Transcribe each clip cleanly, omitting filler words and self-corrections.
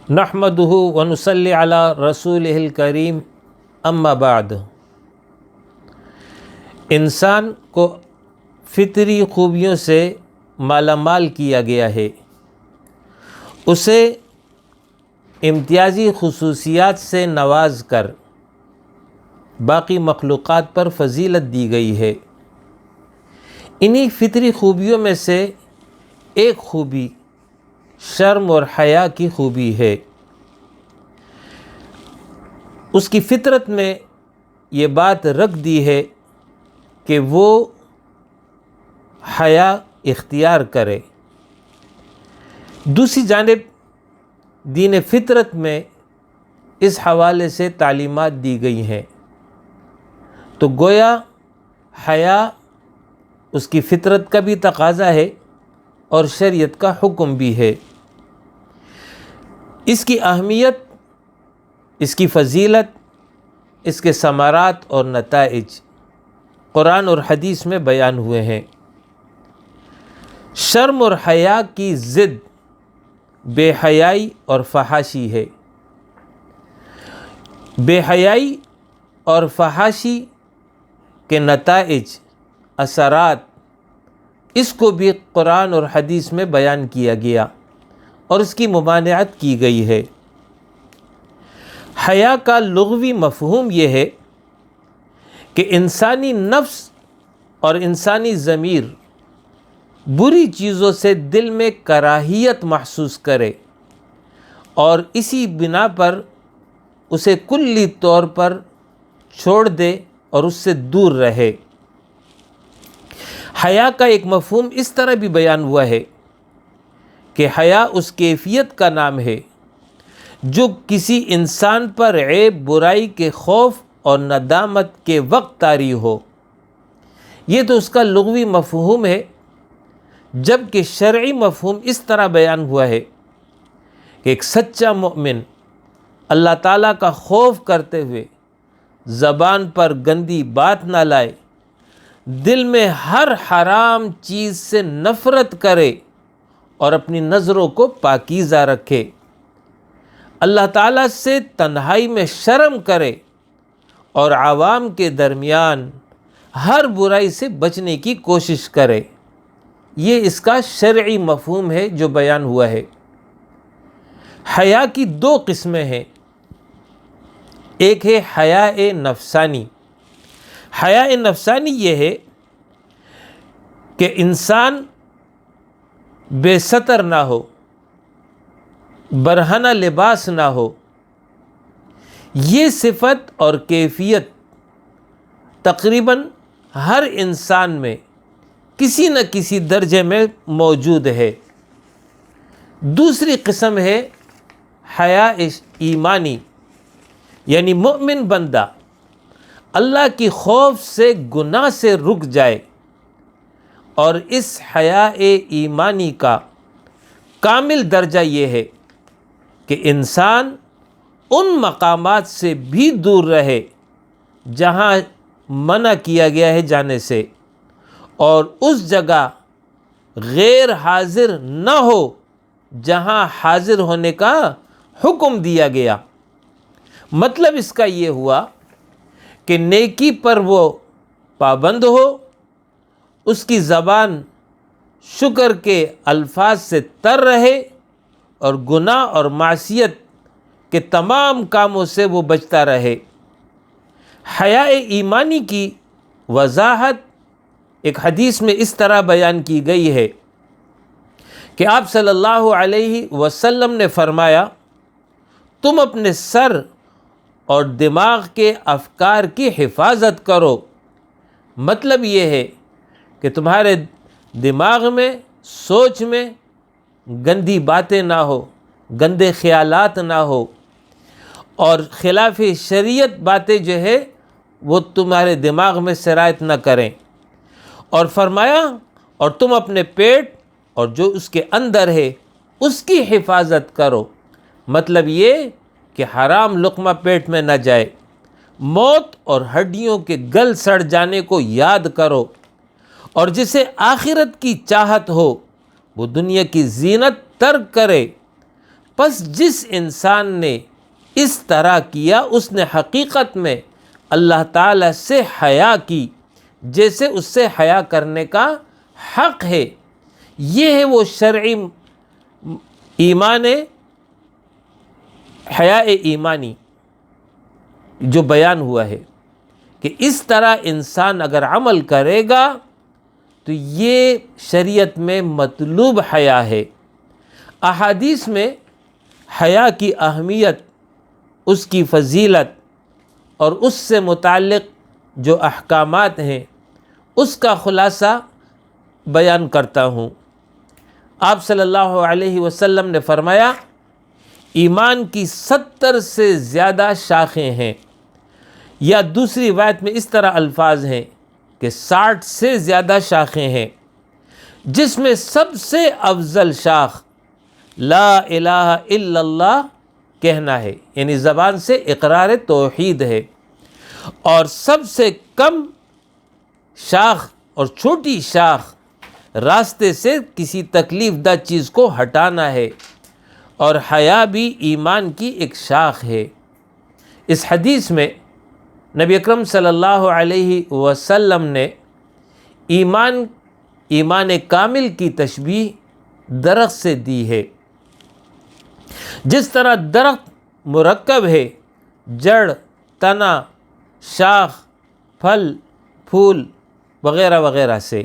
نحمدہ ونصلی علی رسولہ الکریم اما بعد۔ انسان کو فطری خوبیوں سے مالا مال کیا گیا ہے، اسے امتیازی خصوصیات سے نواز کر باقی مخلوقات پر فضیلت دی گئی ہے۔ انہی فطری خوبیوں میں سے ایک خوبی شرم اور حیا کی خوبی ہے۔ اس کی فطرت میں یہ بات رکھ دی ہے کہ وہ حیا اختیار کرے۔ دوسری جانب دین فطرت میں اس حوالے سے تعلیمات دی گئی ہیں، تو گویا حیا اس کی فطرت کا بھی تقاضا ہے اور شریعت کا حکم بھی ہے۔ اس کی اہمیت، اس کی فضیلت، اس کے ثمرات اور نتائج قرآن اور حدیث میں بیان ہوئے ہیں۔ شرم اور حیا کی ضد بے حیائی اور فحاشی ہے۔ بے حیائی اور فحاشی کے نتائج، اثرات، اس کو بھی قرآن اور حدیث میں بیان کیا گیا اور اس کی ممانعت کی گئی ہے۔ حیا کا لغوی مفہوم یہ ہے کہ انسانی نفس اور انسانی ضمیر بری چیزوں سے دل میں کراہیت محسوس کرے اور اسی بنا پر اسے کلی طور پر چھوڑ دے اور اس سے دور رہے۔ حیا کا ایک مفہوم اس طرح بھی بیان ہوا ہے کہ حیا اس کیفیت کا نام ہے جو کسی انسان پر عیب برائی کے خوف اور ندامت کے وقت طاری ہو۔ یہ تو اس کا لغوی مفہوم ہے، جبکہ شرعی مفہوم اس طرح بیان ہوا ہے کہ ایک سچا مومن اللہ تعالیٰ کا خوف کرتے ہوئے زبان پر گندی بات نہ لائے، دل میں ہر حرام چیز سے نفرت کرے اور اپنی نظروں کو پاکیزہ رکھے، اللہ تعالیٰ سے تنہائی میں شرم کرے اور عوام کے درمیان ہر برائی سے بچنے کی کوشش کرے۔ یہ اس کا شرعی مفہوم ہے جو بیان ہوا ہے۔ حیا کی دو قسمیں ہیں، ایک ہے حیا نفسانی۔ حیا نفسانی یہ ہے کہ انسان بے ستر نہ ہو، برہنہ لباس نہ ہو۔ یہ صفت اور کیفیت تقریباً ہر انسان میں کسی نہ کسی درجے میں موجود ہے۔ دوسری قسم ہے حیا ایمانی، یعنی مومن بندہ اللہ کی خوف سے گناہ سے رک جائے اور اس حیا ایمانی کا کامل درجہ یہ ہے کہ انسان ان مقامات سے بھی دور رہے جہاں منع کیا گیا ہے جانے سے، اور اس جگہ غیر حاضر نہ ہو جہاں حاضر ہونے کا حکم دیا گیا۔ مطلب اس کا یہ ہوا کہ نیکی پر وہ پابند ہو، اس کی زبان شکر کے الفاظ سے تر رہے اور گناہ اور معصیت کے تمام کاموں سے وہ بچتا رہے۔ حیا ایمانی کی وضاحت ایک حدیث میں اس طرح بیان کی گئی ہے کہ آپ صلی اللہ علیہ وسلم نے فرمایا، تم اپنے سر اور دماغ کے افکار کی حفاظت کرو۔ مطلب یہ ہے کہ تمہارے دماغ میں، سوچ میں گندی باتیں نہ ہو، گندے خیالات نہ ہو، اور خلاف شریعت باتیں جو ہے وہ تمہارے دماغ میں سرایت نہ کریں۔ اور فرمایا، اور تم اپنے پیٹ اور جو اس کے اندر ہے اس کی حفاظت کرو۔ مطلب یہ کہ حرام لقمہ پیٹ میں نہ جائے، موت اور ہڈیوں کے گل سڑ جانے کو یاد کرو، اور جسے آخرت کی چاہت ہو وہ دنیا کی زینت ترک کرے پس جس انسان نے اس طرح کیا اس نے حقیقت میں اللہ تعالیٰ سے حیا کی جیسے اس سے حیا کرنے کا حق ہے۔ یہ ہے وہ شرعی ایمان حیا ایمانی جو بیان ہوا ہے کہ اس طرح انسان اگر عمل کرے گا تو یہ شریعت میں مطلوب حیا ہے۔ احادیث میں حیا کی اہمیت، اس کی فضیلت اور اس سے متعلق جو احکامات ہیں اس کا خلاصہ بیان کرتا ہوں۔ آپ صلی اللہ علیہ وسلم نے فرمایا ایمان کی 70 سے زیادہ شاخیں ہیں، یا دوسری روایت میں اس طرح الفاظ ہیں کہ 60 سے زیادہ شاخیں ہیں، جس میں سب سے افضل شاخ لا الہ الا اللہ کہنا ہے، یعنی زبان سے اقرار توحید ہے، اور سب سے کم شاخ اور چھوٹی شاخ راستے سے کسی تکلیف دہ چیز کو ہٹانا ہے، اور حیا بھی ایمان کی ایک شاخ ہے۔ اس حدیث میں نبی اکرم صلی اللہ علیہ وسلم نے ایمان کامل کی تشبیہ درخت سے دی ہے۔ جس طرح درخت مرکب ہے جڑ، تنا، شاخ، پھل، پھول وغیرہ وغیرہ سے،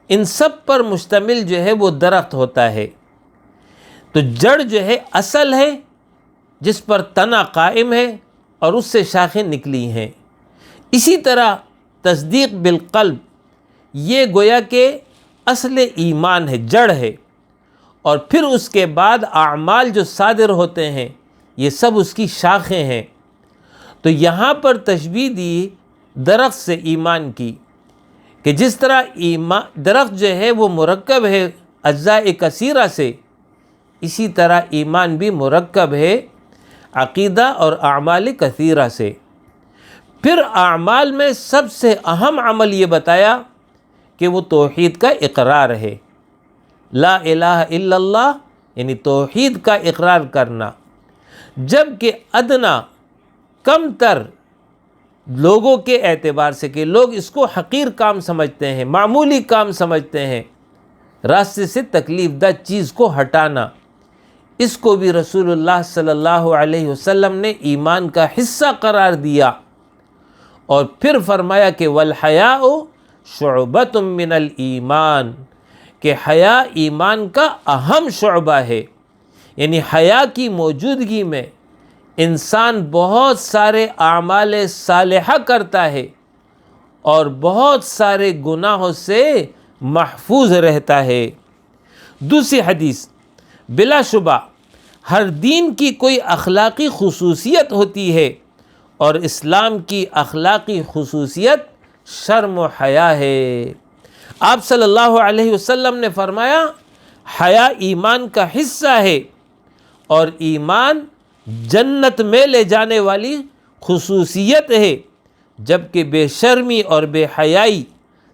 ان سب پر مشتمل جو ہے وہ درخت ہوتا ہے۔ تو جڑ جو ہے اصل ہے جس پر تنا قائم ہے اور اس سے شاخیں نکلی ہیں۔ اسی طرح تصدیق بالقلب یہ گویا کہ اصل ایمان ہے، جڑ ہے، اور پھر اس کے بعد اعمال جو صادر ہوتے ہیں یہ سب اس کی شاخیں ہیں۔ تو یہاں پر تشبیہ دی درخت سے ایمان کی کہ جس طرح درخت جو ہے وہ مرکب ہے اجزاء کثیرہ سے، اسی طرح ایمان بھی مرکب ہے عقیدہ اور اعمال کثیرہ سے۔ پھر اعمال میں سب سے اہم عمل یہ بتایا کہ وہ توحید کا اقرار ہے، لا الہ الا اللہ، یعنی توحید کا اقرار کرنا، جبکہ ادنا کم تر لوگوں کے اعتبار سے کہ لوگ اس کو حقیر کام سمجھتے ہیں، معمولی کام سمجھتے ہیں، راستے سے تکلیف دہ چیز کو ہٹانا، اس کو بھی رسول اللہ صلی اللہ علیہ وسلم نے ایمان کا حصہ قرار دیا، اور پھر فرمایا کہ والحیاء شعبۃ من الایمان، کہ حیا ایمان کا اہم شعبہ ہے۔ یعنی حیا کی موجودگی میں انسان بہت سارے اعمال صالحہ کرتا ہے اور بہت سارے گناہوں سے محفوظ رہتا ہے۔ دوسری حدیث، بلا شبہ ہر دین کی کوئی اخلاقی خصوصیت ہوتی ہے، اور اسلام کی اخلاقی خصوصیت شرم و حیا ہے۔ آپ صلی اللہ علیہ وسلم نے فرمایا حیا ایمان کا حصہ ہے، اور ایمان جنت میں لے جانے والی خصوصیت ہے، جبکہ بے شرمی اور بے حیائی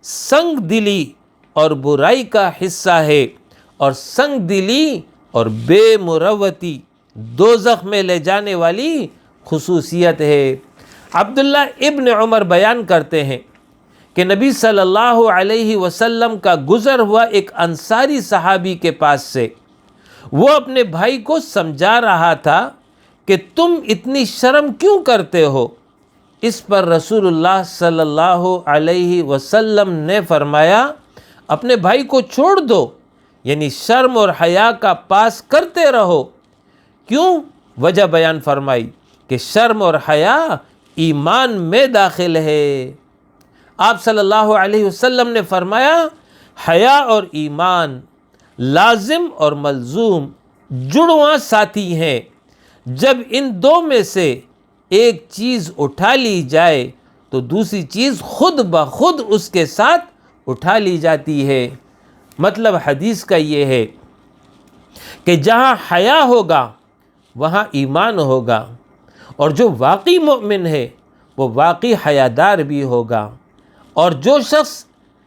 سنگ دلی اور برائی کا حصہ ہے، اور سنگ دلی اور بے مروتی دوزخ میں لے جانے والی خصوصیت ہے۔ عبداللہ ابن عمر بیان کرتے ہیں کہ نبی صلی اللہ علیہ وسلم کا گزر ہوا ایک انصاری صحابی کے پاس سے، وہ اپنے بھائی کو سمجھا رہا تھا کہ تم اتنی شرم کیوں کرتے ہو؟ اس پر رسول اللہ صلی اللہ علیہ وسلم نے فرمایا اپنے بھائی کو چھوڑ دو، یعنی شرم اور حیا کا پاس کرتے رہو۔ کیوں؟ وجہ بیان فرمائی کہ شرم اور حیا ایمان میں داخل ہے۔ آپ صلی اللہ علیہ وسلم نے فرمایا حیا اور ایمان لازم اور ملزوم جڑواں ساتھی ہیں، جب ان دو میں سے ایک چیز اٹھا لی جائے تو دوسری چیز خود بخود اس کے ساتھ اٹھا لی جاتی ہے۔ مطلب حدیث کا یہ ہے کہ جہاں حیا ہوگا وہاں ایمان ہوگا، اور جو واقعی مومن ہے وہ واقعی حیادار بھی ہوگا، اور جو شخص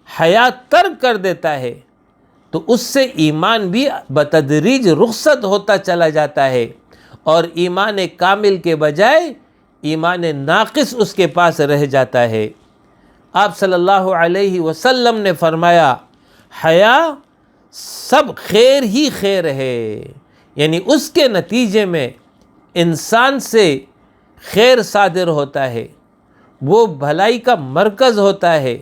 حیا ترک کر دیتا ہے تو اس سے ایمان بھی بتدریج رخصت ہوتا چلا جاتا ہے، اور ایمان کامل کے بجائے ایمان ناقص اس کے پاس رہ جاتا ہے۔ آپ صلی اللہ علیہ وسلم نے فرمایا حیا سب خیر ہی خیر ہے، یعنی اس کے نتیجے میں انسان سے خیر صادر ہوتا ہے، وہ بھلائی کا مرکز ہوتا ہے،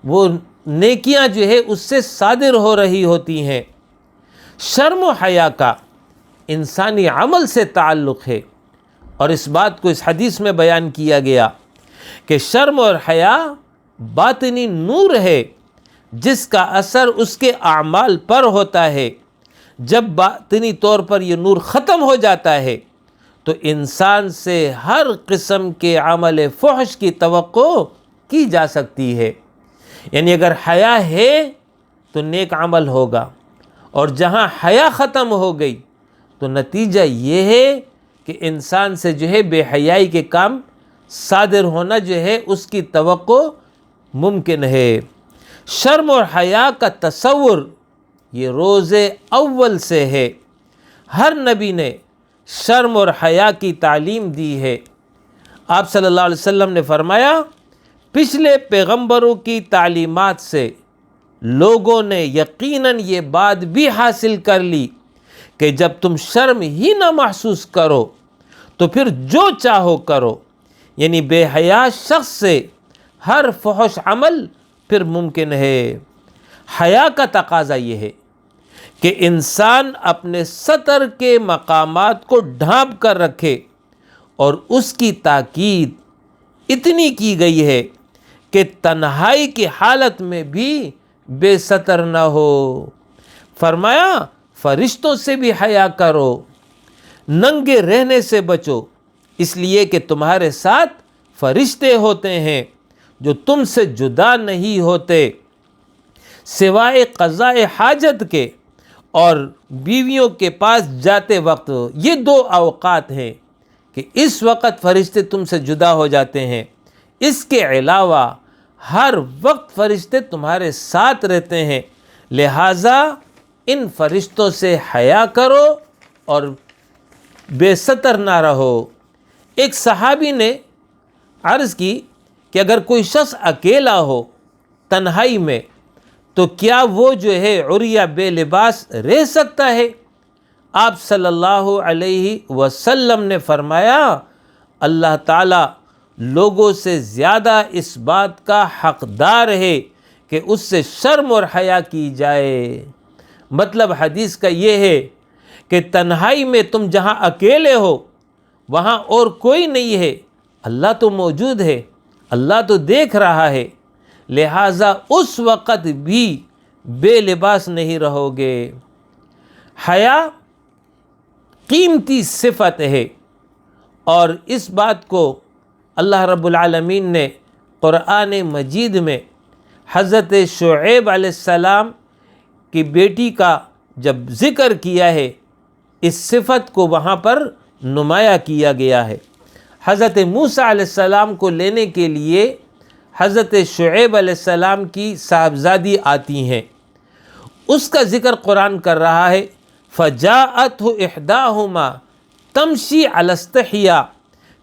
وہ نیکیاں جو ہے اس سے صادر ہو رہی ہوتی ہیں۔ شرم و حیا کا انسانی عمل سے تعلق ہے، اور اس بات کو اس حدیث میں بیان کیا گیا کہ شرم اور حیا باطنی نور ہے جس کا اثر اس کے اعمال پر ہوتا ہے۔ جب باطنی طور پر یہ نور ختم ہو جاتا ہے تو انسان سے ہر قسم کے عمل فحش کی توقع کی جا سکتی ہے۔ یعنی اگر حیا ہے تو نیک عمل ہوگا، اور جہاں حیا ختم ہو گئی تو نتیجہ یہ ہے کہ انسان سے جو ہے بے حیائی کے کام صادر ہونا جو ہے اس کی توقع ممکن ہے۔ شرم اور حیا کا تصور یہ روز اول سے ہے۔ ہر نبی نے شرم اور حیا کی تعلیم دی ہے۔ آپ صلی اللہ علیہ وسلم نے فرمایا پچھلے پیغمبروں کی تعلیمات سے لوگوں نے یقیناً یہ بات بھی حاصل کر لی کہ جب تم شرم ہی نہ محسوس کرو تو پھر جو چاہو کرو، یعنی بے حیا شخص سے ہر فحش عمل پھر ممکن ہے۔ حیا کا تقاضا یہ ہے کہ انسان اپنے سطر کے مقامات کو ڈھانپ کر رکھے، اور اس کی تاکید اتنی کی گئی ہے کہ تنہائی کی حالت میں بھی بے ستر نہ ہو۔ فرمایا فرشتوں سے بھی حیا کرو، ننگے رہنے سے بچو، اس لیے کہ تمہارے ساتھ فرشتے ہوتے ہیں جو تم سے جدا نہیں ہوتے سوائے قضاء حاجت کے اور بیویوں کے پاس جاتے وقت۔ یہ دو اوقات ہیں کہ اس وقت فرشتے تم سے جدا ہو جاتے ہیں، اس کے علاوہ ہر وقت فرشتے تمہارے ساتھ رہتے ہیں، لہٰذا ان فرشتوں سے حیا کرو اور بے ستر نہ رہو۔ ایک صحابی نے عرض کی کہ اگر کوئی شخص اکیلا ہو تنہائی میں تو کیا وہ جو ہے عریہ بے لباس رہ سکتا ہے؟ آپ صلی اللہ علیہ وسلم نے فرمایا اللہ تعالیٰ لوگوں سے زیادہ اس بات کا حقدار ہے کہ اس سے شرم اور حیا کی جائے۔ مطلب حدیث کا یہ ہے کہ تنہائی میں تم جہاں اکیلے ہو وہاں اور کوئی نہیں ہے، اللہ تو موجود ہے، اللہ تو دیکھ رہا ہے، لہٰذا اس وقت بھی بے لباس نہیں رہو گے۔ حیا قیمتی صفت ہے، اور اس بات کو اللہ رب العالمین نے قرآن مجید میں حضرت شعیب علیہ السلام کی بیٹی کا جب ذکر کیا ہے اس صفت کو وہاں پر نمایاں کیا گیا ہے۔ حضرت موسیٰ علیہ السلام کو لینے کے لیے حضرت شعیب علیہ السلام کی صاحبزادی آتی ہیں، اس کا ذکر قرآن کر رہا ہے فَجَاءَتْهُ إِحْدَاهُمَا تَمْشِي عَلَى اسْتِحْيَاءٍ،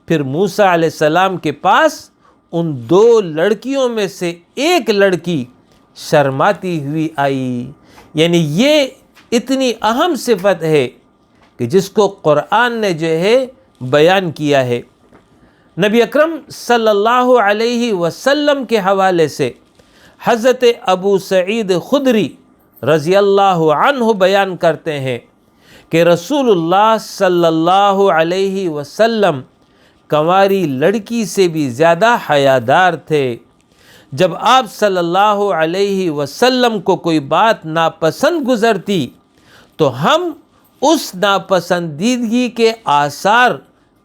پھر موسیٰ علیہ السلام کے پاس ان دو لڑکیوں میں سے ایک لڑکی شرماتی ہوئی آئی۔ یعنی یہ اتنی اہم صفت ہے کہ جس کو قرآن نے جو ہے بیان کیا ہے۔ نبی اکرم صلی اللہ علیہ وسلم کے حوالے سے حضرت ابو سعید خدری رضی اللہ عنہ بیان کرتے ہیں کہ رسول اللہ صلی اللہ علیہ وسلم کنواری لڑکی سے بھی زیادہ حیادار تھے۔ جب آپ صلی اللہ علیہ وسلم کو کوئی بات ناپسند گزرتی تو ہم اس ناپسندیدگی کے آثار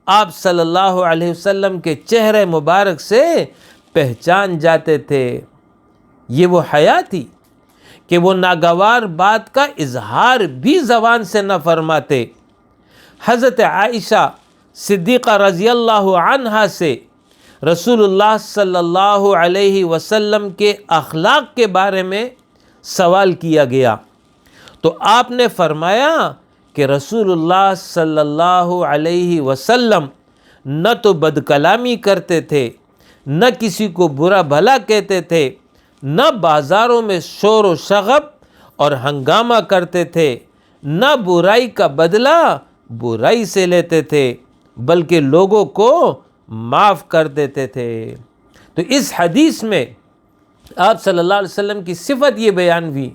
آپ صلی اللہ علیہ وسلم کے چہرے مبارک سے پہچان جاتے تھے۔ یہ وہ حیا تھی کہ وہ ناگوار بات کا اظہار بھی زبان سے نہ فرماتے۔ حضرت عائشہ صدیقہ رضی اللہ عنہا سے رسول اللہ صلی اللہ علیہ وسلم کے اخلاق کے بارے میں سوال کیا گیا تو آپ نے فرمایا کہ رسول اللہ صلی اللہ علیہ وسلم نہ تو بد کلامی کرتے تھے، نہ کسی کو برا بھلا کہتے تھے، نہ بازاروں میں شور و شغب اور ہنگامہ کرتے تھے، نہ برائی کا بدلہ برائی سے لیتے تھے، بلکہ لوگوں کو معاف کر دیتے تھے۔ تو اس حدیث میں آپ صلی اللہ علیہ وسلم کی صفت یہ بیان ہوئی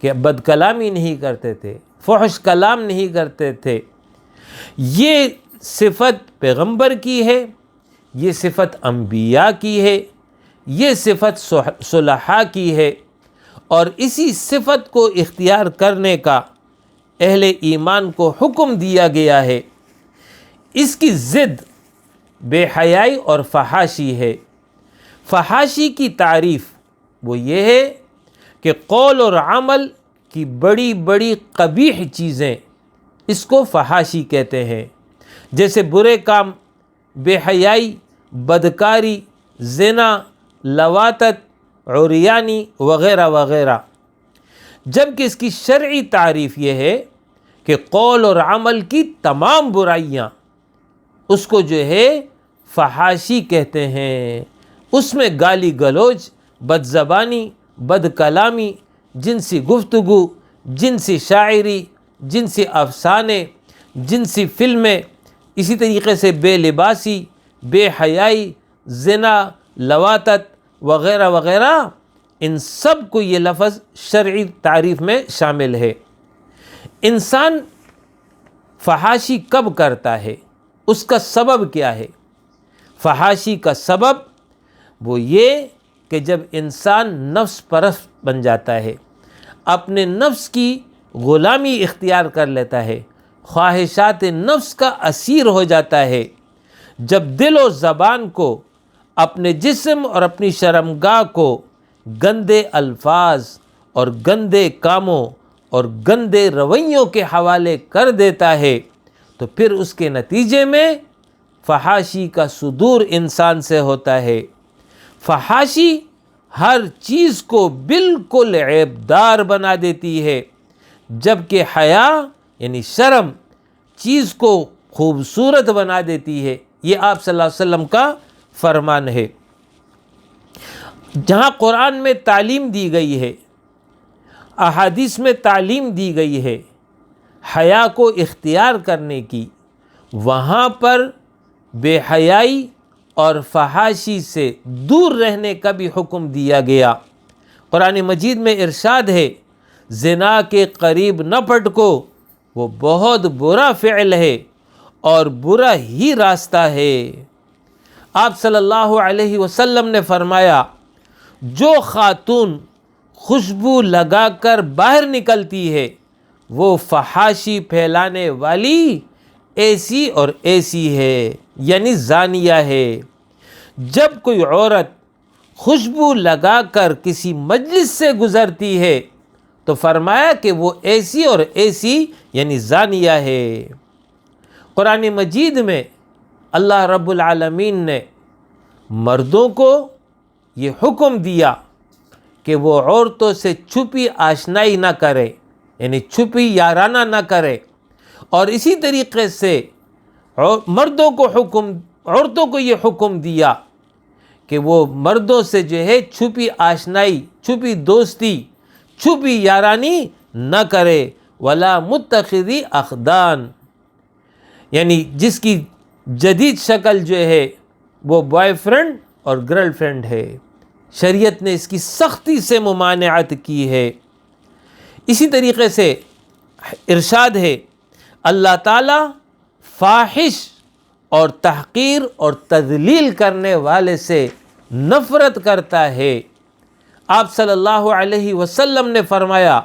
کہ بد کلامی نہیں کرتے تھے، فحش کلام نہیں کرتے تھے۔ یہ صفت پیغمبر کی ہے، یہ صفت انبیاء کی ہے، یہ صفت صلحاء کی ہے، اور اسی صفت کو اختیار کرنے کا اہل ایمان کو حکم دیا گیا ہے۔ اس کی ضد بے حیائی اور فحاشی ہے۔ فحاشی کی تعریف وہ یہ ہے کہ قول اور عمل کی بڑی بڑی قبیح چیزیں، اس کو فحاشی کہتے ہیں، جیسے برے کام، بے حیائی، بدکاری، زنا، لواطت، عریانی وغیرہ وغیرہ، جبکہ اس کی شرعی تعریف یہ ہے کہ قول اور عمل کی تمام برائیاں، اس کو جو ہے فحاشی کہتے ہیں۔ اس میں گالی گلوچ، بد زبانی، بد کلامی، جنسی گفتگو، جنسی شاعری، جنسی افسانے، جنسی فلمیں، اسی طریقے سے بے لباسی، بے حیائی، زنا، لواطت وغیرہ وغیرہ، ان سب کو یہ لفظ شرعی تعریف میں شامل ہے۔ انسان فحاشی کب کرتا ہے؟ اس کا سبب کیا ہے؟ فحاشی کا سبب وہ یہ کہ جب انسان نفس پرست بن جاتا ہے، اپنے نفس کی غلامی اختیار کر لیتا ہے، خواہشات نفس کا اسیر ہو جاتا ہے، جب دل و زبان کو، اپنے جسم اور اپنی شرمگاہ کو گندے الفاظ اور گندے کاموں اور گندے رویوں کے حوالے کر دیتا ہے، تو پھر اس کے نتیجے میں فحاشی کا صدور انسان سے ہوتا ہے۔ فحاشی ہر چیز کو بالکل عیبدار بنا دیتی ہے، جبکہ حیا یعنی شرم چیز کو خوبصورت بنا دیتی ہے۔ یہ آپ صلی اللہ علیہ وسلم کا فرمان ہے۔ جہاں قرآن میں تعلیم دی گئی ہے، احادیث میں تعلیم دی گئی ہے حیا کو اختیار کرنے کی، وہاں پر بے حیائی اور فحاشی سے دور رہنے کا بھی حکم دیا گیا۔ قرآن مجید میں ارشاد ہے، زنا کے قریب نہ پٹکو، وہ بہت برا فعل ہے اور برا ہی راستہ ہے۔ آپ صلی اللہ علیہ وسلم نے فرمایا، جو خاتون خوشبو لگا کر باہر نکلتی ہے وہ فحاشی پھیلانے والی ایسی اور ایسی ہے، یعنی زانیہ ہے۔ جب کوئی عورت خوشبو لگا کر کسی مجلس سے گزرتی ہے تو فرمایا کہ وہ ایسی اور ایسی یعنی زانیہ ہے۔ قرآن مجید میں اللہ رب العالمین نے مردوں کو یہ حکم دیا کہ وہ عورتوں سے چھپی آشنائی نہ کرے، یعنی چھپی یارانہ نہ کرے، اور اسی طریقے سے عورتوں کو یہ حکم دیا کہ وہ مردوں سے جو ہے چھپی آشنائی، چھپی دوستی، چھپی یارانی نہ کرے، ولا متخذی اخدان، یعنی جس کی جدید شکل جو ہے وہ بوائے فرینڈ اور گرل فرینڈ ہے۔ شریعت نے اس کی سختی سے ممانعت کی ہے۔ اسی طریقے سے ارشاد ہے، اللہ تعالیٰ فاحش اور تحقیر اور تذلیل کرنے والے سے نفرت کرتا ہے۔ آپ صلی اللہ علیہ وسلم نے فرمایا،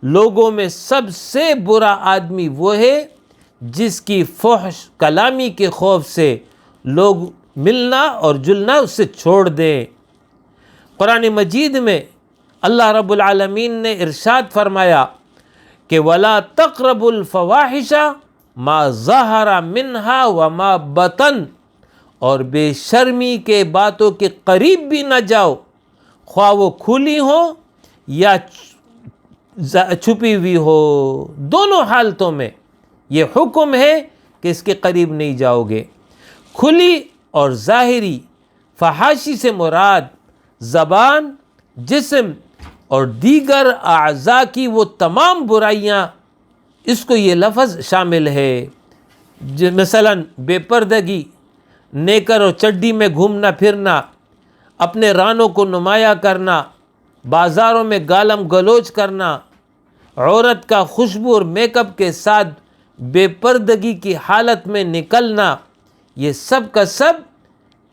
لوگوں میں سب سے برا آدمی وہ ہے جس کی فحش کلامی کے خوف سے لوگ ملنا اور جلنا اس سے چھوڑ دیں۔ قرآن مجید میں اللہ رب العالمین نے ارشاد فرمایا کہ وَلَا تَقْرَبُوا الْفَوَاحِشَ مَا ظَهَرَ مِنْهَا وَمَا بَطَنَ، اور بے شرمی کے باتوں کے قریب بھی نہ جاؤ، خواہ وہ کھلی ہوں یا چھپی ہوئی ہو، دونوں حالتوں میں یہ حکم ہے کہ اس کے قریب نہیں جاؤ گے۔ کھلی اور ظاہری فحاشی سے مراد زبان، جسم اور دیگر اعضاء کی وہ تمام برائیاں، اس کو یہ لفظ شامل ہے۔ مثلا بے پردگی، نیکر اور چڈی میں گھومنا پھرنا، اپنے رانوں کو نمایاں کرنا، بازاروں میں گالم گلوچ کرنا، عورت کا خوشبو اور میک اپ کے ساتھ بے پردگی کی حالت میں نکلنا، یہ سب کا سب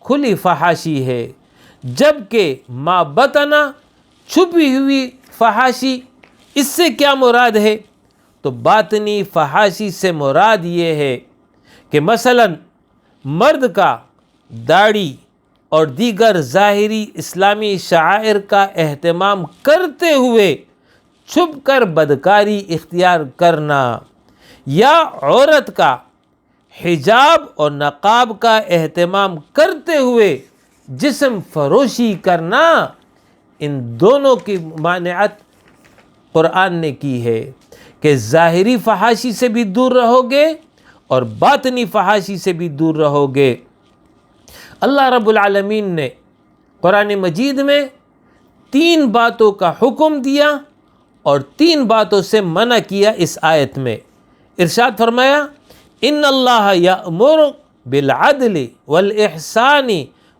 کھلی فحاشی ہے۔ جبکہ ما بطنا، چھپی ہوئی فحاشی، اس سے کیا مراد ہے؟ تو باطنی فحاشی سے مراد یہ ہے کہ مثلا مرد کا داڑھی اور دیگر ظاہری اسلامی شعائر کا اہتمام کرتے ہوئے چھپ کر بدکاری اختیار کرنا، یا عورت کا حجاب اور نقاب کا اہتمام کرتے ہوئے جسم فروشی کرنا، ان دونوں کی ممانعت قرآن نے کی ہے کہ ظاہری فحاشی سے بھی دور رہو گے اور باطنی فحاشی سے بھی دور رہو گے۔ اللہ رب العالمین نے قرآن مجید میں 3 باتوں کا حکم دیا اور 3 باتوں سے منع کیا۔ اس آیت میں ارشاد فرمایا، ان اللہ یأمر بالعدل والاحسان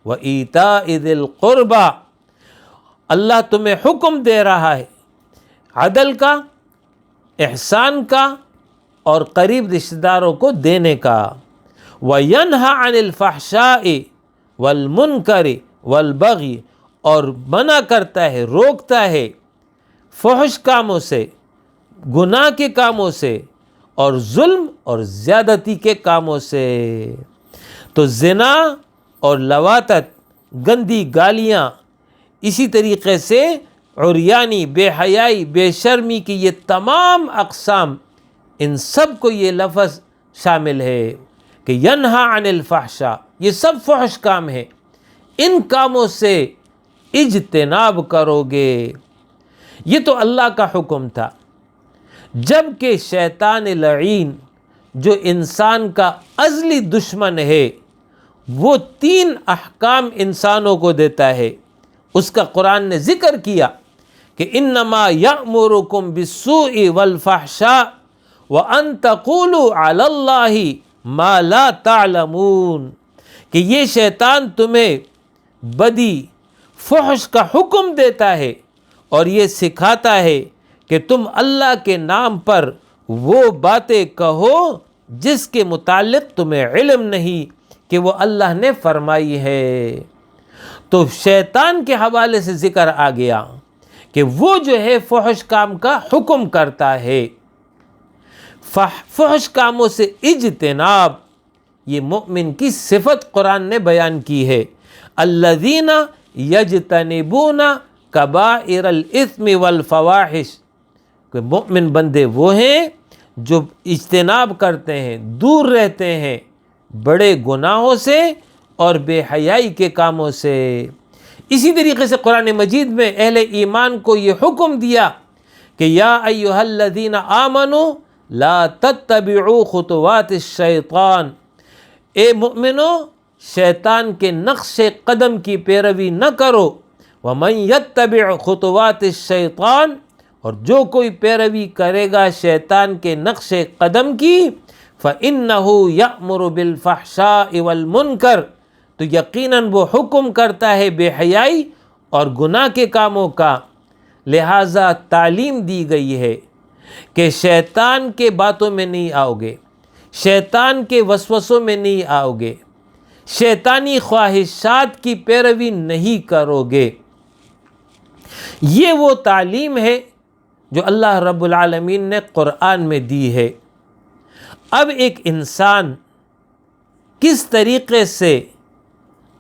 وایتاء ذی القربى، اللہ تمہیں حکم دے رہا ہے عدل کا، احسان کا اور قریب رشتہ داروں کو دینے کا، وینہی عن الفحشاء والمنکر والبغی، اور منع کرتا ہے، روکتا ہے فحش کاموں سے، گناہ کے کاموں سے اور ظلم اور زیادتی کے کاموں سے۔ تو زنا اور لواطت، گندی گالیاں، اسی طریقے سے عریانی، بے حیائی، بے شرمی کی یہ تمام اقسام، ان سب کو یہ لفظ شامل ہے کہ ینہی عن الفحشاء، یہ سب فحش کام ہیں، ان کاموں سے اجتناب کرو گے۔ یہ تو اللہ کا حکم تھا۔ جبکہ شیطان لعین جو انسان کا ازلی دشمن ہے، وہ 3 احکام انسانوں کو دیتا ہے۔ اس کا قرآن نے ذکر کیا کہ انما یأمرکم بالسوء والفحشاء وان تقولوا علی اللہ ما لا تعلمون، کہ یہ شیطان تمہیں بدی، فحش کا حکم دیتا ہے اور یہ سکھاتا ہے کہ تم اللہ کے نام پر وہ باتیں کہو جس کے متعلق تمہیں علم نہیں کہ وہ اللہ نے فرمائی ہے۔ تو شیطان کے حوالے سے ذکر آ گیا کہ وہ جو ہے فحش کام کا حکم کرتا ہے۔ فحش کاموں سے اجتناب، یہ مومن کی صفت قرآن نے بیان کی ہے۔ الذین یجتنبون کبائر الاثم والفواحش، کہ مومن بندے وہ ہیں جو اجتناب کرتے ہیں، دور رہتے ہیں بڑے گناہوں سے اور بے حیائی کے کاموں سے۔ اسی طریقے سے قرآن مجید میں اہل ایمان کو یہ حکم دیا کہ یا ایہا الذین آمنوا لا تتبعوا خطوات الشیطان، اے مومنو شیطان کے نقش قدم کی پیروی نہ کرو، ومن یتبع خطوات الشیطان، اور جو کوئی پیروی کرے گا شیطان کے نقش قدم کی، فإنہ یأمر بالفحشاء والمنکر، تو یقیناً وہ حکم کرتا ہے بے حیائی اور گناہ کے کاموں کا۔ لہٰذا تعلیم دی گئی ہے کہ شیطان کے باتوں میں نہیں آؤ گے، شیطان کے وسوسوں میں نہیں آؤ گے، شیطانی خواہشات کی پیروی نہیں کرو گے۔ یہ وہ تعلیم ہے جو اللہ رب العالمین نے قرآن میں دی ہے۔ اب ایک انسان کس طریقے سے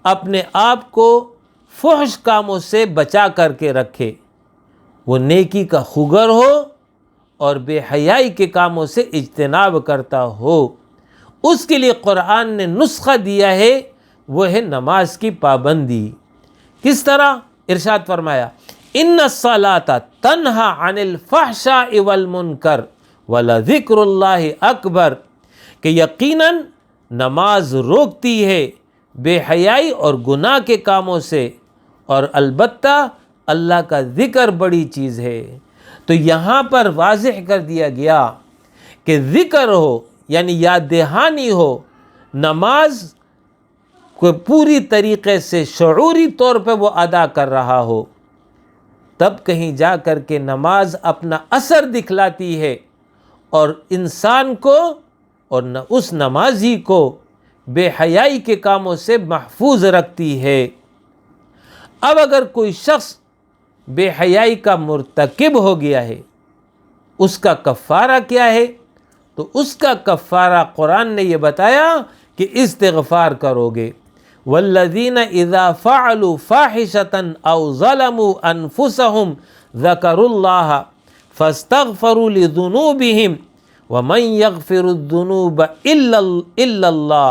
اپنے آپ کو فحش کاموں سے بچا کر کے رکھے، وہ نیکی کا خوگر ہو اور بے حیائی کے کاموں سے اجتناب کرتا ہو، اس کے لیے قرآن نے نسخہ دیا ہے، وہ ہے نماز کی پابندی۔ کس طرح؟ ارشاد فرمایا ان الصلاۃ تنہا عن الفحشاء والمنکر ولذکر اللہ اکبر، کہ یقیناً نماز روکتی ہے بے حیائی اور گناہ کے کاموں سے، اور البتہ اللہ کا ذکر بڑی چیز ہے۔ تو یہاں پر واضح کر دیا گیا کہ ذکر ہو یعنی یاد دہانی ہو، نماز کو پوری طریقے سے شعوری طور پہ وہ ادا کر رہا ہو، تب کہیں جا کر کے نماز اپنا اثر دکھلاتی ہے اور انسان کو اور اس نمازی کو بے حیائی کے کاموں سے محفوظ رکھتی ہے۔ اب اگر کوئی شخص بے حیائی کا مرتکب ہو گیا ہے، اس کا کفارہ کیا ہے؟ تو اس کا کفارہ قرآن نے یہ بتایا کہ استغفار کرو گے۔ والذین اذا فعلوا فاحشة او ظلموا انفسهم ذکروا اللہ فاستغفروا لذنوبهم ومن يغفر الذنوب الا اللہ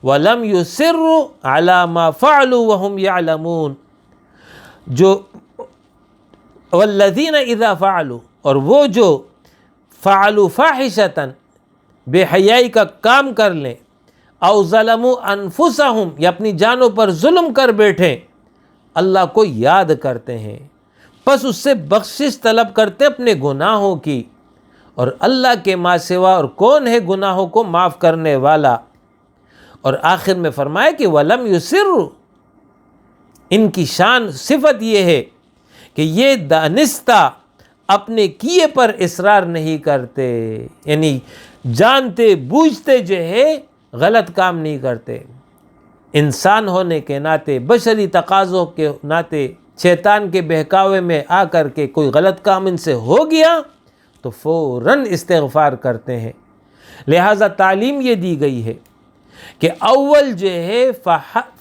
ولم يصروا على ما فعلوا وهم يعلمون۔ جو والذین اذا فعلوا، اور وہ جو فعلوا فاحشة بے حیائی کا کام کر لیں، او ظلموا انفسہم یا اپنی جانوں پر ظلم کر بیٹھیں، اللہ کو یاد کرتے ہیں، پس اس سے بخشش طلب کرتے اپنے گناہوں کی، اور اللہ کے ماں سوا اور کون ہے گناہوں کو معاف کرنے والا۔ اور آخر میں فرمایا کہ وَلَمْ يُصِرُّ، ان کی شان صفت یہ ہے کہ یہ دانستہ اپنے کیے پر اصرار نہیں کرتے، یعنی جانتے بوجھتے جو ہے غلط کام نہیں کرتے۔ انسان ہونے کے ناطے، بشری تقاضوں کے ناطے، شیطان کے بہکاوے میں آ کر کے کوئی غلط کام ان سے ہو گیا تو فوراً استغفار کرتے ہیں۔ لہٰذا تعلیم یہ دی گئی ہے کہ اول جو ہے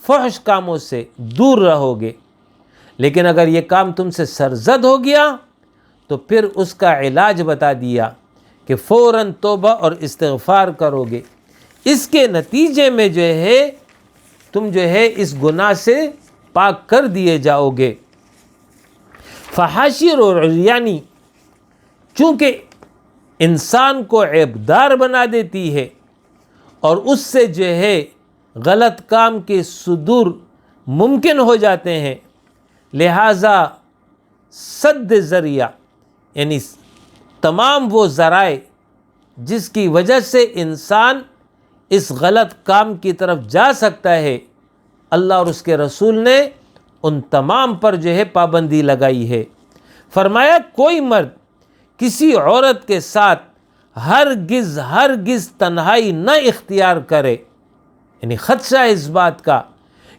فحش کاموں سے دور رہو گے، لیکن اگر یہ کام تم سے سرزد ہو گیا تو پھر اس کا علاج بتا دیا کہ فوراً توبہ اور استغفار کرو گے۔ اس کے نتیجے میں جو ہے تم جو ہے اس گناہ سے پاک کر دیے جاؤ گے۔ فحاشی اور عریانی چونکہ انسان کو عیبدار بنا دیتی ہے اور اس سے جو ہے غلط کام کے صدور ممکن ہو جاتے ہیں، لہٰذا سد ذریعہ یعنی تمام وہ ذرائع جس کی وجہ سے انسان اس غلط کام کی طرف جا سکتا ہے، اللہ اور اس کے رسول نے ان تمام پر جو ہے پابندی لگائی ہے۔ فرمایا کوئی مرد کسی عورت کے ساتھ ہرگز تنہائی نہ اختیار کرے، یعنی خدشہ اس بات کا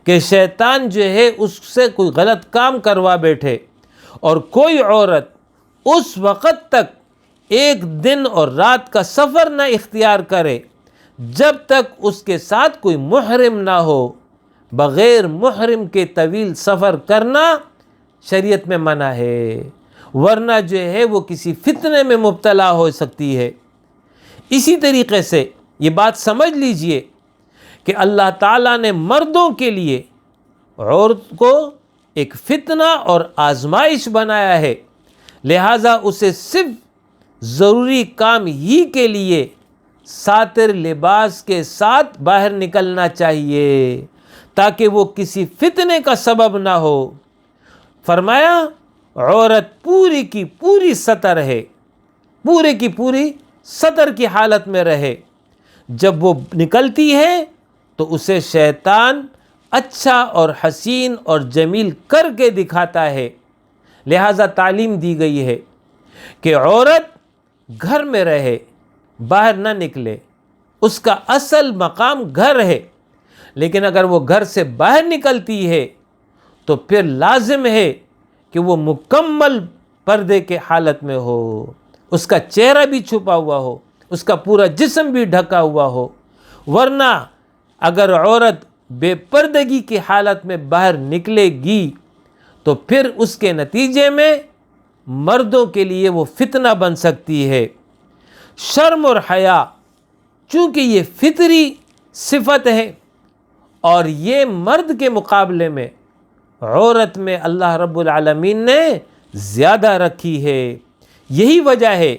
کہ شیطان جو ہے اس سے کوئی غلط کام کروا بیٹھے، اور کوئی عورت اس وقت تک ایک دن اور رات کا سفر نہ اختیار کرے جب تک اس کے ساتھ کوئی محرم نہ ہو۔ بغیر محرم کے طویل سفر کرنا شریعت میں منع ہے، ورنہ جو ہے وہ کسی فتنے میں مبتلا ہو سکتی ہے۔ اسی طریقے سے یہ بات سمجھ لیجئے کہ اللہ تعالیٰ نے مردوں کے لیے عورت کو ایک فتنہ اور آزمائش بنایا ہے، لہٰذا اسے صرف ضروری کام ہی کے لیے ساتر لباس کے ساتھ باہر نکلنا چاہیے تاکہ وہ کسی فتنے کا سبب نہ ہو۔ فرمایا عورت پوری کی پوری سطر ہے، پورے کی پوری سطر کی حالت میں رہے، جب وہ نکلتی ہے تو اسے شیطان اچھا اور حسین اور جمیل کر کے دکھاتا ہے۔ لہٰذا تعلیم دی گئی ہے کہ عورت گھر میں رہے، باہر نہ نکلے، اس کا اصل مقام گھر ہے، لیکن اگر وہ گھر سے باہر نکلتی ہے تو پھر لازم ہے کہ وہ مکمل پردے کے حالت میں ہو، اس کا چہرہ بھی چھپا ہوا ہو، اس کا پورا جسم بھی ڈھکا ہوا ہو، ورنہ اگر عورت بے پردگی کی حالت میں باہر نکلے گی تو پھر اس کے نتیجے میں مردوں کے لیے وہ فتنہ بن سکتی ہے۔ شرم اور حیا چونکہ یہ فطری صفت ہے اور یہ مرد کے مقابلے میں عورت میں اللہ رب العالمین نے زیادہ رکھی ہے۔ یہی وجہ ہے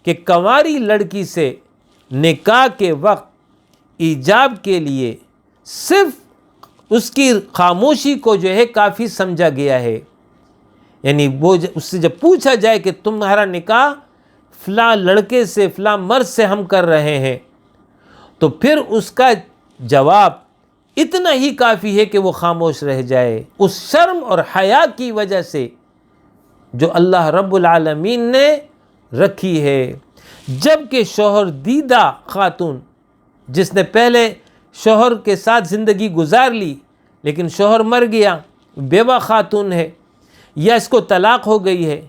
کہ کنواری لڑکی سے نکاح کے وقت ایجاب کے لیے صرف اس کی خاموشی کو جو ہے کافی سمجھا گیا ہے۔ یعنی وہ اس سے جب پوچھا جائے کہ تمہارا نکاح فلاں لڑکے سے فلاں مرد سے ہم کر رہے ہیں، تو پھر اس کا جواب اتنا ہی کافی ہے کہ وہ خاموش رہ جائے، اس شرم اور حیا کی وجہ سے جو اللہ رب العالمین نے رکھی ہے۔ جبکہ شوہر دیدہ خاتون جس نے پہلے شوہر کے ساتھ زندگی گزار لی لیکن شوہر مر گیا، بیوہ خاتون ہے، یا اس کو طلاق ہو گئی ہے،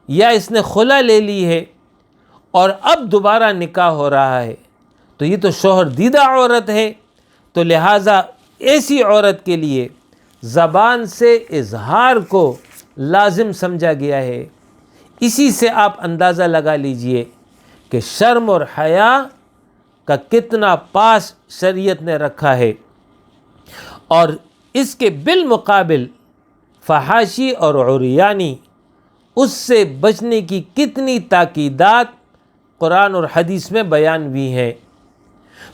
یا اس نے خلا لے لی ہے اور اب دوبارہ نکاح ہو رہا ہے، تو یہ تو شوہر دیدہ عورت ہے، تو لہٰذا ایسی عورت کے لیے زبان سے اظہار کو لازم سمجھا گیا ہے۔ اسی سے آپ اندازہ لگا لیجئے کہ شرم اور حیا کا کتنا پاس شریعت نے رکھا ہے، اور اس کے بالمقابل فحاشی اور عریانی، اس سے بچنے کی کتنی تاکیدات قرآن اور حدیث میں بیان ہوئی ہیں۔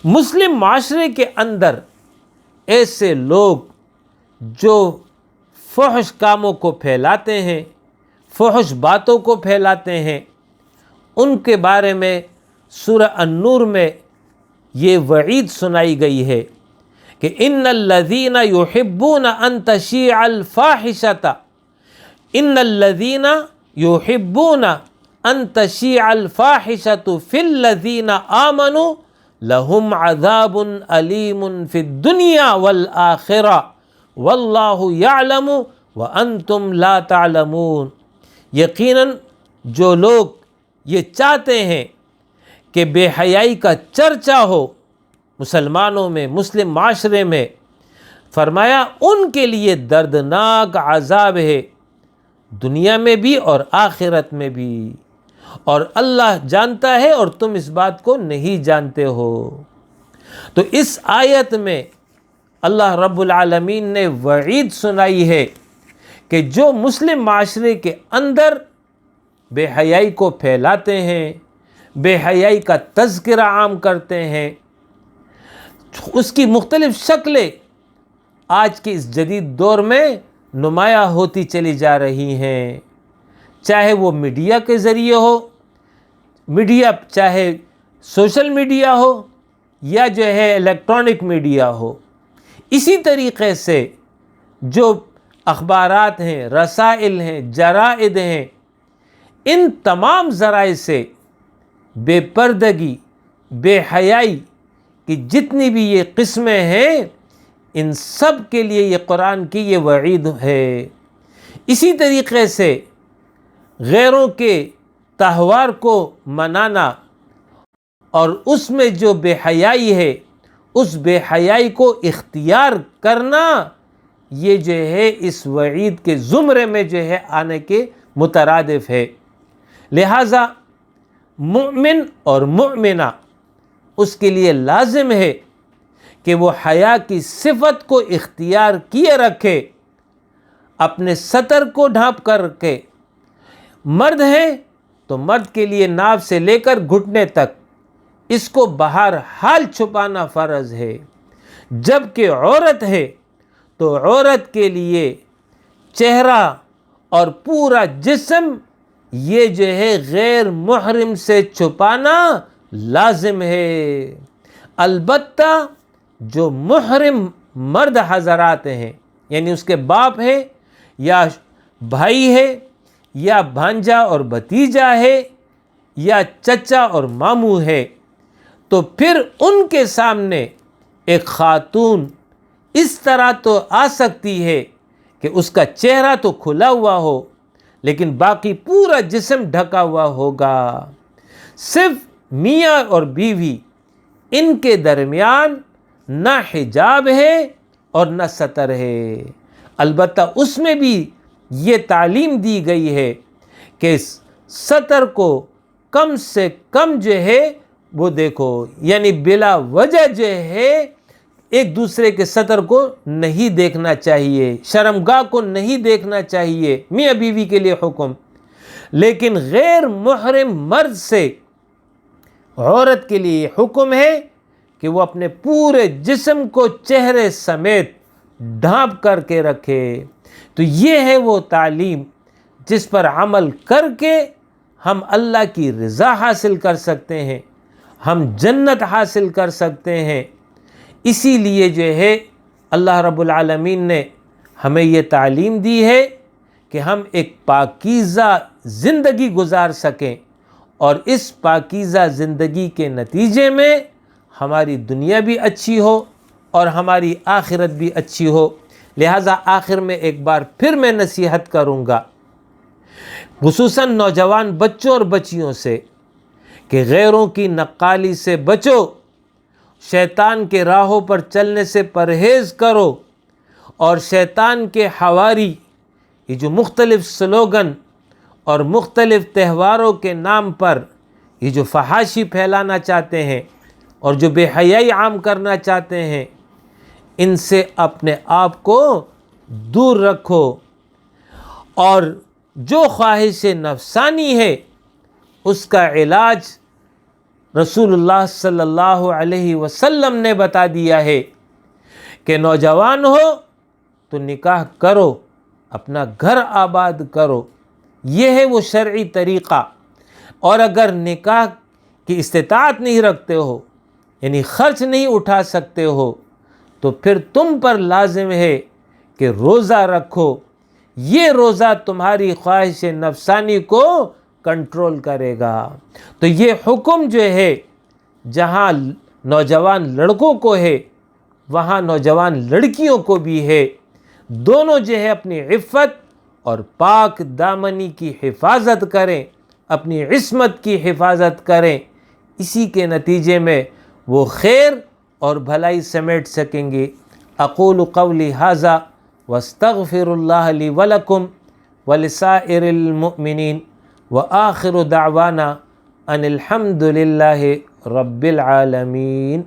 مسلم معاشرے کے اندر ایسے لوگ جو فحش کاموں کو پھیلاتے ہیں، فحش باتوں کو پھیلاتے ہیں، ان کے بارے میں سورہ النور میں یہ وعید سنائی گئی ہے کہ ان الذین یحبون ان تشیع الفاحشۃ ان الذین یحبون ان تشیع الفاحشۃ فی الذین آمنوا لہم عذاب علیم فی الدنیا والآخرہ واللہ یعلم وانتم لا تعلمون۔ یقیناً جو لوگ یہ چاہتے ہیں کہ بے حیائی کا چرچا ہو مسلمانوں میں، مسلم معاشرے میں، فرمایا ان کے لیے دردناک عذاب ہے، دنیا میں بھی اور آخرت میں بھی، اور اللہ جانتا ہے اور تم اس بات کو نہیں جانتے ہو۔ تو اس آیت میں اللہ رب العالمین نے وعید سنائی ہے کہ جو مسلم معاشرے کے اندر بے حیائی کو پھیلاتے ہیں، بے حیائی کا تذکرہ عام کرتے ہیں، اس کی مختلف شکلیں آج کے اس جدید دور میں نمایاں ہوتی چلی جا رہی ہیں، چاہے وہ میڈیا کے ذریعے ہو، میڈیا چاہے سوشل میڈیا ہو یا جو ہے الیکٹرانک میڈیا ہو۔ اسی طریقے سے جو اخبارات ہیں، رسائل ہیں، جرائد ہیں، ان تمام ذرائع سے بے پردگی، بے حیائی کی جتنی بھی یہ قسمیں ہیں، ان سب کے لیے یہ قرآن کی یہ وعید ہے۔ اسی طریقے سے غیروں کے تہوار کو منانا اور اس میں جو بے حیائی ہے، اس بے حیائی کو اختیار کرنا، یہ جو ہے اس وعید کے زمرے میں جو ہے آنے کے مترادف ہے۔ لہٰذا مومن اور مومنہ اس کے لیے لازم ہے کہ وہ حیا کی صفت کو اختیار کیے رکھے، اپنے سطر کو ڈھانپ کر کے۔ مرد ہیں تو مرد کے لیے ناف سے لے کر گھٹنے تک اس کو بہرحال چھپانا فرض ہے، جبکہ عورت ہے تو عورت کے لیے چہرہ اور پورا جسم یہ جو ہے غیر محرم سے چھپانا لازم ہے۔ البتہ جو محرم مرد حضرات ہیں، یعنی اس کے باپ ہے یا بھائی ہے یا بھانجا اور بھتیجا ہے یا چچا اور ماموں ہے، تو پھر ان کے سامنے ایک خاتون اس طرح تو آ سکتی ہے کہ اس کا چہرہ تو کھلا ہوا ہو لیکن باقی پورا جسم ڈھکا ہوا ہوگا۔ صرف میاں اور بیوی، ان کے درمیان نہ حجاب ہے اور نہ ستر ہے۔ البتہ اس میں بھی یہ تعلیم دی گئی ہے کہ ستر کو کم سے کم جو ہے وہ دیکھو، یعنی بلا وجہ جو ہے ایک دوسرے کے سطر کو نہیں دیکھنا چاہیے، شرمگاہ کو نہیں دیکھنا چاہیے، میاں بیوی کے لیے حکم۔ لیکن غیر محرم مرد سے عورت کے لیے یہ حکم ہے کہ وہ اپنے پورے جسم کو چہرے سمیت ڈھانپ کر کے رکھے۔ تو یہ ہے وہ تعلیم جس پر عمل کر کے ہم اللہ کی رضا حاصل کر سکتے ہیں، ہم جنت حاصل کر سکتے ہیں۔ اسی لیے جو ہے اللہ رب العالمین نے ہمیں یہ تعلیم دی ہے کہ ہم ایک پاکیزہ زندگی گزار سکیں، اور اس پاکیزہ زندگی کے نتیجے میں ہماری دنیا بھی اچھی ہو اور ہماری آخرت بھی اچھی ہو۔ لہٰذا آخر میں ایک بار پھر میں نصیحت کروں گا خصوصاً نوجوان بچوں اور بچیوں سے کہ غیروں کی نقالی سے بچو، شیطان کے راہوں پر چلنے سے پرہیز کرو، اور شیطان کے حواری یہ جو مختلف سلوگن اور مختلف تہواروں کے نام پر یہ جو فحاشی پھیلانا چاہتے ہیں اور جو بے حیائی عام کرنا چاہتے ہیں، ان سے اپنے آپ کو دور رکھو، اور جو خواہش نفسانی ہے اس کا علاج رسول اللہ صلی اللہ علیہ وسلم نے بتا دیا ہے کہ نوجوان ہو تو نکاح کرو، اپنا گھر آباد کرو، یہ ہے وہ شرعی طریقہ۔ اور اگر نکاح کی استطاعت نہیں رکھتے ہو، یعنی خرچ نہیں اٹھا سکتے ہو، تو پھر تم پر لازم ہے کہ روزہ رکھو۔ یہ روزہ تمہاری خواہش نفسانی کو کنٹرول کرے گا۔ تو یہ حکم جو ہے جہاں نوجوان لڑکوں کو ہے وہاں نوجوان لڑکیوں کو بھی ہے۔ دونوں جو ہے اپنی عفت اور پاک دامنی کی حفاظت کریں، اپنی عصمت کی حفاظت کریں، اسی کے نتیجے میں وہ خیر اور بھلائی سمیٹ سکیں گے۔ اقول قولی ھذا واستغفر اللہ لی ولکم ولسائر المؤمنین وآخر دعوانا ان الحمد للہ رب العالمین۔